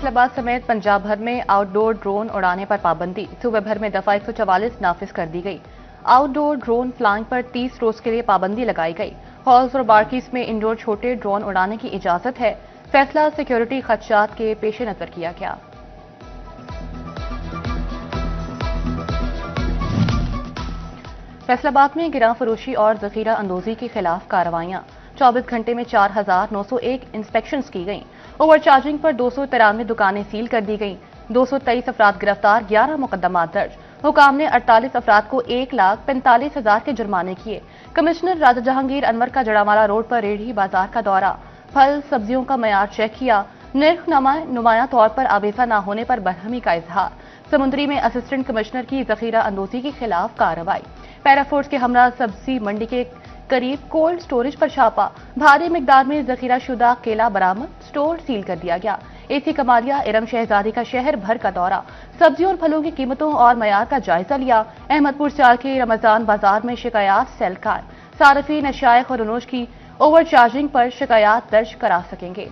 फैसलाबाद समेत पंजाब भर में आउटडोर ड्रोन उड़ाने पर पाबंदी। सूबे भर में दफा 144 नाफिज कर दी गई। आउटडोर ड्रोन फ्लाइंग पर 30 रोज के लिए पाबंदी लगाई गई। हॉल्स और बारकीज में इंडोर छोटे ड्रोन उड़ाने की इजाजत है। फैसला सिक्योरिटी खदशात के पेश नजर किया गया। फैसलाबाद में गिरां फरोशी और जखीरा अंदोजी के खिलाफ कार्रवाइयां। 24 घंटे में 4,901 इंस्पेक्शंस की गईं। ओवरचार्जिंग पर 293 दुकानें सील कर दी गईं। 223 अफराद गिरफ्तार, 11 मुकदमा दर्ज। हुकाम ने 48 अफराद को 1,45,000 के जुर्माने किए। कमिश्नर राजा जहांगीर अनवर का जड़ामाला रोड पर रेहड़ी बाजार का दौरा। फल सब्जियों का मयार चेक किया। निर्ख नुमाया तौर पर आवेजा न होने पर बरहमी का इजहार। समुद्री में असिस्टेंट कमिश्नर की जखीरा अंदोजी के खिलाफ कार्रवाई। पैराफोर्स के हमरा सब्जी मंडी के करीब कोल्ड स्टोरेज पर छापा। भारी मिकदार में जखीराशुदा केला बरामद, स्टोर सील कर दिया गया। एसी कमालिया इरम शहजादी का शहर भर का दौरा। सब्जियों और फलों की कीमतों और मयार का जायजा लिया। अहमदपुर चाल के रमजान बाजार में शिकायत सेलकार। सार्फिन अशाइख और अनोश की ओवरचार्जिंग पर शिकायत दर्ज करा सकेंगे।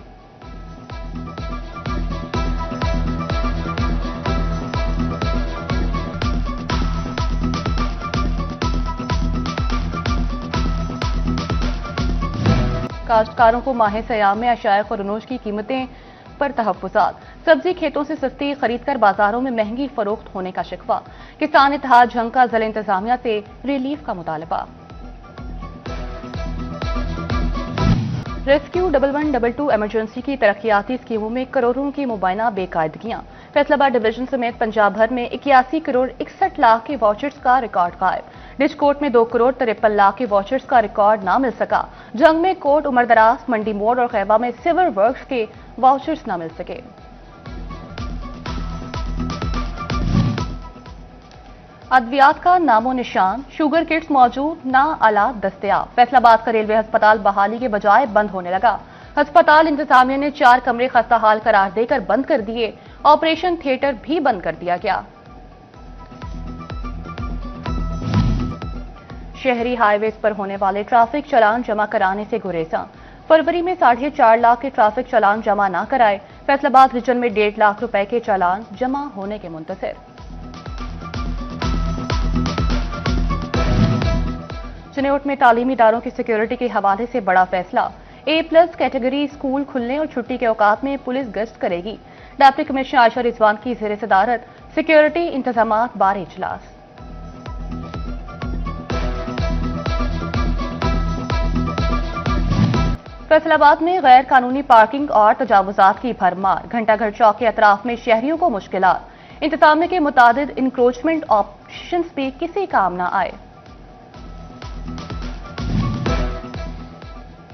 काश्तकारों को माह सयाम में अशाइख और अनोश की कीमतें पर तहफ्फुज़ात। सब्जी खेतों से सस्ती खरीदकर बाजारों में महंगी फरोख्त होने का शिकवा। किसान इत्तेहाद झंग का जिला इंतजामिया से रिलीफ का मुतालबा। रेस्क्यू 1112 इमरजेंसी की तरक्याती स्कीमों में करोड़ों की मुबैना बेकायदगियां। फैसलाबाद डिवीजन समेत पंजाब भर में 81 करोड़ 61 लाख के वाउचर्स का रिकॉर्ड गायब। डिस्कोट में 2 करोड़ 53 लाख के वाउचर्स का रिकॉर्ड ना मिल सका। जंग में कोट, उमरदराज, मंडी मोड़ और खैबा में सिविल वर्क्स के वाउचर्स ना मिल सके। अद्वियात का नामो निशान, शुगर किट्स मौजूद, ना आलात दस्तयाब। फैसलाबाद का रेलवे अस्पताल बहाली के बजाय बंद होने लगा। अस्पताल इंतजामिया ने 4 कमरे खस्ताहाल करार देकर बंद कर दिए। ऑपरेशन थिएटर भी बंद कर दिया गया। शहरी हाईवेज पर होने वाले ट्रैफिक चालान जमा कराने से गुरेजा। फरवरी में 4.5 लाख के ट्रैफिक चालान जमा न कराए। फैसलाबाद रीजन में 1.5 लाख रुपए के चालान जमा होने के मुंतज़िर। चिनौट में तालीमी इदारों की सिक्योरिटी के हवाले से बड़ा फैसला। A+ कैटेगरी स्कूल खुलने और छुट्टी के औकात में पुलिस गश्त करेगी। डिप्टी कमिश्नर आयशा रिजवान की ज़ेर सदारत सिक्योरिटी इंतजामात बारे इजलास। फैसलाबाद में गैर कानूनी पार्किंग और तजावुजात की भरमार। घंटाघर चौक के अतराफ में शहरियों को मुश्किलात। इंतजामिया के मुताबिक इंक्रोचमेंट ऑप्शंस भी किसी काम न आए।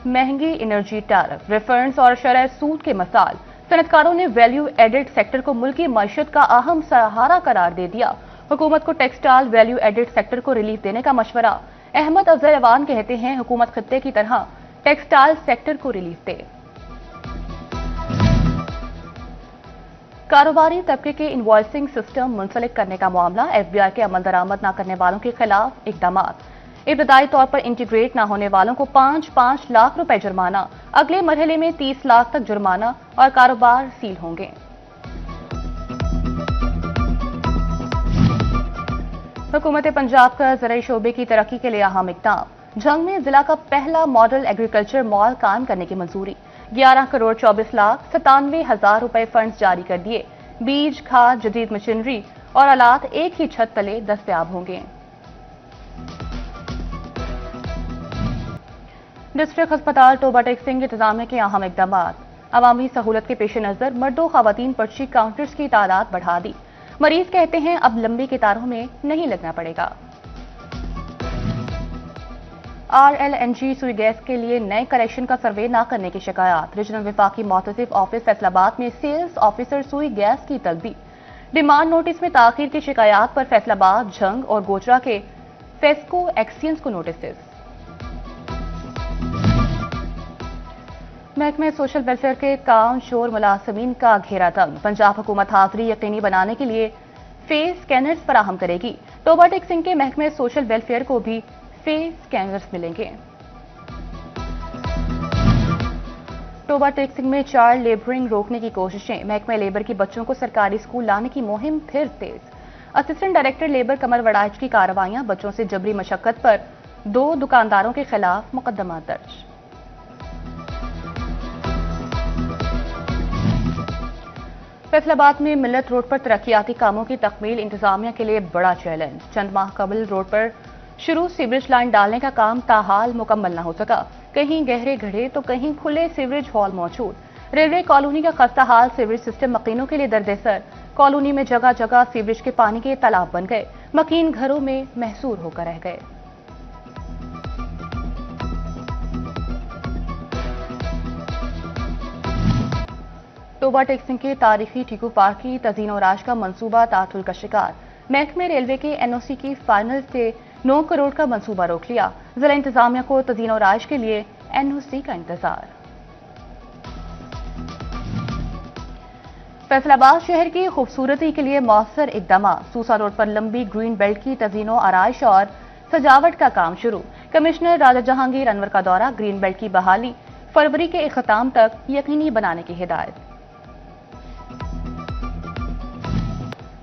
महंगी एनर्जी टैरिफ, रिफंड्स और शरह सूद के मसाल। सनतकारों ने वैल्यू एडेड सेक्टर को मुल्की मईशत का अहम सहारा करार दे दिया। हुकूमत को टेक्सटाइल वैल्यू एडेड सेक्टर को रिलीफ देने का मशवरा। अहमद अफजल अवान कहते हैं हुकूमत खत्ते की तरह टेक्सटाइल सेक्टर को रिलीफ दे। कारोबारी तबके के इनवॉइसिंग सिस्टम मुंसलिक करने का मामला। FBI के अमल दरामद न करने वालों के खिलाफ इकदामात। इब्तदाई तौर पर इंटीग्रेट न होने वालों को 5-5 लाख रुपए जुर्माना। अगले मरहले में 30 लाख तक जुर्माना और कारोबार सील होंगे। हुकूमत पंजाब का ज़राई शोबे की तरक्की के लिए अहम इक़दाम। झंग में जिला का पहला मॉडल एग्रीकल्चर मॉल कायम करने की मंजूरी। 11 करोड़ 24 लाख 97 हजार रुपए फंड्स जारी कर दिए। बीज, खाद, जदीद मशीनरी और आलात एक ही छत तले दस्तयाब होंगे। डिस्ट्रिक्ट अस्पताल टोबा टेक्सिंग इंतजामिया के अहम इकदाम। अवामी सहूलत के पेश नजर मर्दों खवातीन पर्ची काउंटर्स की तादाद बढ़ा दी। मरीज कहते हैं अब लंबी कतारों में नहीं लगना पड़ेगा। RLNG सुई गैस के लिए नए कलेक्शन का सर्वे न करने की शिकायत। रीजनल विफाकी मोहतसिब ऑफिस फैसलाबाद में सेल्स ऑफिसर सुई गैस की तलबी। डिमांड नोटिस में ताखीर की शिकायत पर फैसलाबाद, झंग और गोचरा के फेस्को एक्सियंस को नोटिस। महकमे सोशल वेलफेयर के काम शोर मुलाजमीन का घेरा तंग। पंजाब हुकूमत हाजिरी यकीनी बनाने के लिए फेस स्कैनर्स फराहम करेगी। टोबा टेक्सिंग के महकमे सोशल वेलफेयर को भी फेस स्कैनर्स मिलेंगे। टोबा टेक सिंह में चाइल्ड लेबरिंग रोकने की कोशिशें, महकमे लेबर की बच्चों को सरकारी स्कूल लाने की मुहिम फिर तेज। असिस्टेंट डायरेक्टर लेबर कमर वड़ाइच की कार्रवाइयां, बच्चों से जबरी मशक्कत पर 2 दुकानदारों के खिलाफ मुकदमा दर्ज। फैसलाबाद में मिल्लत रोड पर तरक्याती कामों की तकमील इंतजामिया के लिए बड़ा चैलेंज। चंद माह कबल रोड पर शुरू सीवरेज लाइन डालने का काम ताहाल मुकम्मल न हो सका। कहीं गहरे गड्ढे तो कहीं खुले सीवरेज हॉल मौजूद। रेलवे कॉलोनी का खस्ता हाल सीवरेज सिस्टम मकीनों के लिए दर्द-ए-सर। कॉलोनी में जगह जगह सीवरेज के पानी के तालाब बन गए। मकीन घरों में महसूर होकर रह गए। टोबा टेक सिंह के तारीखी टीकू पार्क की तज़ीन और राज का मंसूबा तातुल का शिकार। महकमे रेलवे के एनओसी की फाइनल से 9 करोड़ का मंसूबा रोक लिया। जिला इंतजामिया को तज़ीन और राज के लिए एनओसी का इंतजार। फैसलाबाद शहर की खूबसूरती के लिए मौसर इकदाम। सूसा रोड पर लंबी ग्रीन बेल्ट की तज़ीनो आराइश और सजावट का काम शुरू। कमिश्नर राजा जहांगीर अनवर का दौरा। ग्रीन बेल्ट की बहाली फरवरी के इख्तिताम तक यकीनी बनाने की हिदायत।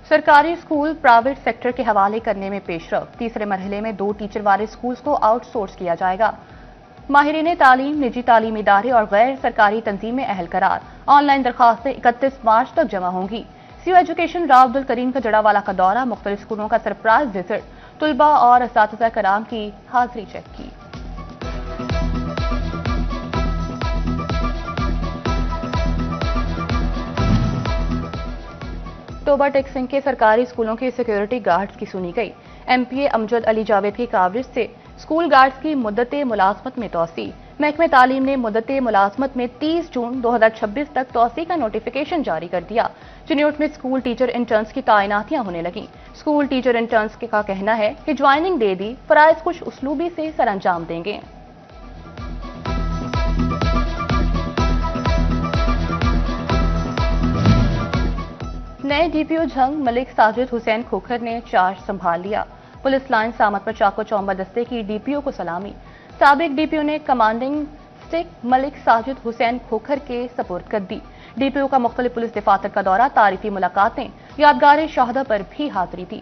सरकारी स्कूल प्राइवेट सेक्टर के हवाले करने में पेशरफ। तीसरे मरहले में 2 टीचर वाले स्कूल्स को आउटसोर्स किया जाएगा। माहिरीन तालीम, निजी तालीमी इदारे और गैर सरकारी तंजीमें अहल करार। ऑनलाइन दरखास्तें 31 मार्च तक जमा होंगी। सीओ एजुकेशन राव अब्दुल करीम का जड़ावाला का दौरा। मुख्तलिफ स्कूलों का सरप्राइज विजिट। तुलबा और असातिज़ा कराम की हाजिरी चेक की। टोबा टेक सिंह के सरकारी स्कूलों के सिक्योरिटी गार्ड्स की सुनी गई। एमपीए अमजद अली जावेद की कावरेज से स्कूल गार्ड्स की मुद्दते मुलाजमत में तोसी। महकमे तालीम ने मुद्दते मुलाजमत में 30 जून 2026 तक तोसी का नोटिफिकेशन जारी कर दिया। चिन्योट में स्कूल टीचर इंटर्न्स की तैनातियां होने लगी। स्कूल टीचर इंटर्न्स का कहना है कि ज्वाइनिंग दे दी, फराइज कुछ उसलूबी से सरअंजाम देंगे। नए डीपीओ झंग मलिक साजिद हुसैन खोखर ने चार्ज संभाल लिया। पुलिस लाइन सामत पर चाको चौंबा दस्ते की डीपीओ को सलामी। साबिक डीपीओ ने कमांडिंग स्टिक मलिक साजिद हुसैन खोखर के सपुर्द कर दी। डीपीओ का मुख्तलिफ पुलिस दफातर का दौरा, तारीफी मुलाकातें, यादगार शहादा पर भी हाजिरी दी।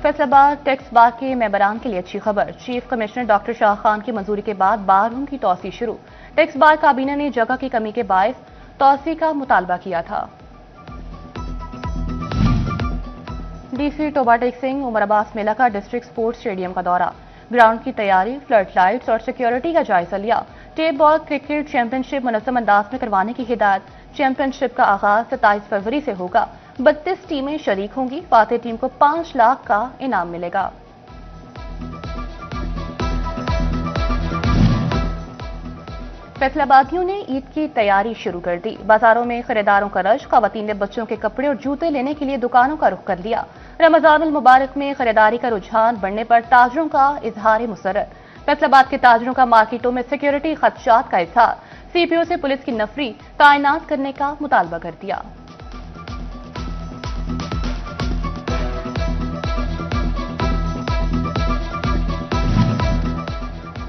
फैसलाबाद टैक्स बार के मेंबरान के लिए अच्छी खबर। Chief commissioner doctor Shah Khan की मंजूरी के बाद बार रूम की तौसी शुरू। टैक्स बार काबीना ने जगह की कमी के बायस तौसी का मुतालबा किया था। डीसी टोबा टेक सिंह उमर अब्बास मेला का डिस्ट्रिक्ट स्पोर्ट्स स्टेडियम का दौरा। ग्राउंड की तैयारी, फ्लड लाइट्स और सिक्योरिटी का जायजा लिया। टेप बॉल क्रिकेट चैंपियनशिप मुनज़्ज़म अंदाज में करवाने की हिदायत। चैंपियनशिप का आगाज 27 फरवरी से होगा। 32 टीमें शरीक होंगी। फातेह टीम को 5 लाख का इनाम मिलेगा। फैसलाबादियों ने ईद की तैयारी शुरू कर दी। बाजारों में खरीदारों का रश। खवातीन ने बच्चों के कपड़े और जूते लेने के लिए दुकानों का रुख कर लिया। रमजानुल मुबारक में खरीदारी का रुझान बढ़ने पर ताजरों का इजहार मुसर्रत। फैसलाबाद के ताजरों का मार्केटों में सिक्योरिटी खदशात का इजहार। सीपीओ से पुलिस की नफरी तैनात करने का मुतालबा कर दिया।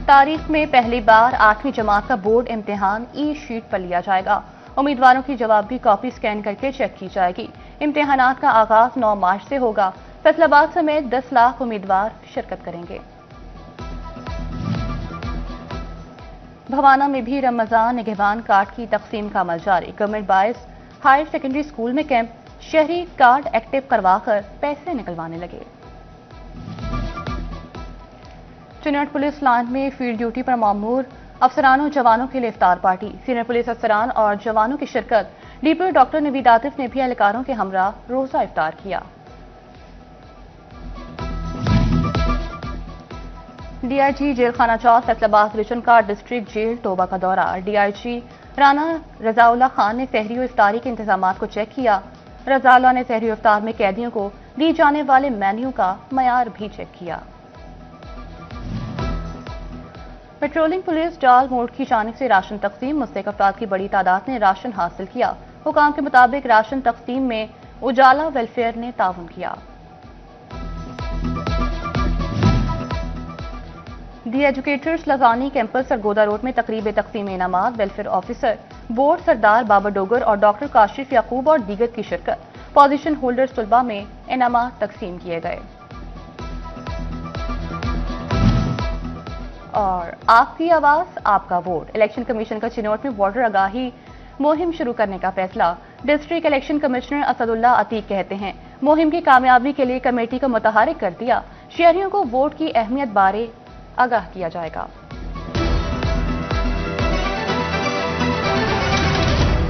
तारीख में पहली बार 8वीं जमात का बोर्ड इम्तिहान ई शीट पर लिया जाएगा। उम्मीदवारों की जवाबी कॉपी स्कैन करके चेक की जाएगी। इम्तिहानात का आगाज 9 मार्च से होगा। फैसलाबाद समेत 10 लाख उम्मीदवार शिरकत करेंगे। भवाना में भी रमजान निगहबान कार्ड की तकसीम का अमल जारी। Government boys higher secondary school में कैंप, शहरी कार्ड एक्टिव करवाकर पैसे निकलवाने लगे। चिन्नट पुलिस लाइन में फील्ड ड्यूटी पर मामूर अफसरानों जवानों के लिए इफ्तार पार्टी। सीनियर पुलिस अफसरान और जवानों की शिरकत। डीपीओ डॉक्टर नवीद आतिफ ने भी एहलकारों के हमरा रोजा इफ्तार किया। डीआईजी जेल खाना चौक फैसलाबाद रीजन का डिस्ट्रिक्ट जेल टोबा का दौरा। डीआईजी राना रजाउल्ला खान ने सहरी और इफ्तारी के इंतजाम को चेक किया। रजाउल्ला ने सहरी और इफ्तार में कैदियों को दी जाने वाले मेन्यू का मयार भी चेक किया। पेट्रोलिंग पुलिस डाल मोड़ की जानिब से राशन तकसीम। मुस्तहिक अफराद की बड़ी तादाद ने राशन हासिल किया। हुकाम के मुताबिक राशन तकसीम में उजाला वेलफेयर ने ताउन किया। दी एजुकेटर्स लगानी कैंपस सरगोदा रोड में तकरीब तकसीम इनामात वेलफेयर ऑफिसर बोर्ड सरदार बाबा डोगर और डॉक्टर काशिफ याकूब और दीगर की शिरकत। पोजीशन होल्डर्स तलबा में इनामात तकसीम किए गए। और आपकी आवाज आपका वोट, इलेक्शन कमीशन का चिनौट में वोटर आगाही मुहिम शुरू करने का फैसला। District election commissioner Asadullah Atiq कहते हैं, मुहिम की कामयाबी के लिए कमेटी को मुतहरिक कर दिया, शहरियों को वोट की अहमियत बारे आगाह किया जाएगा।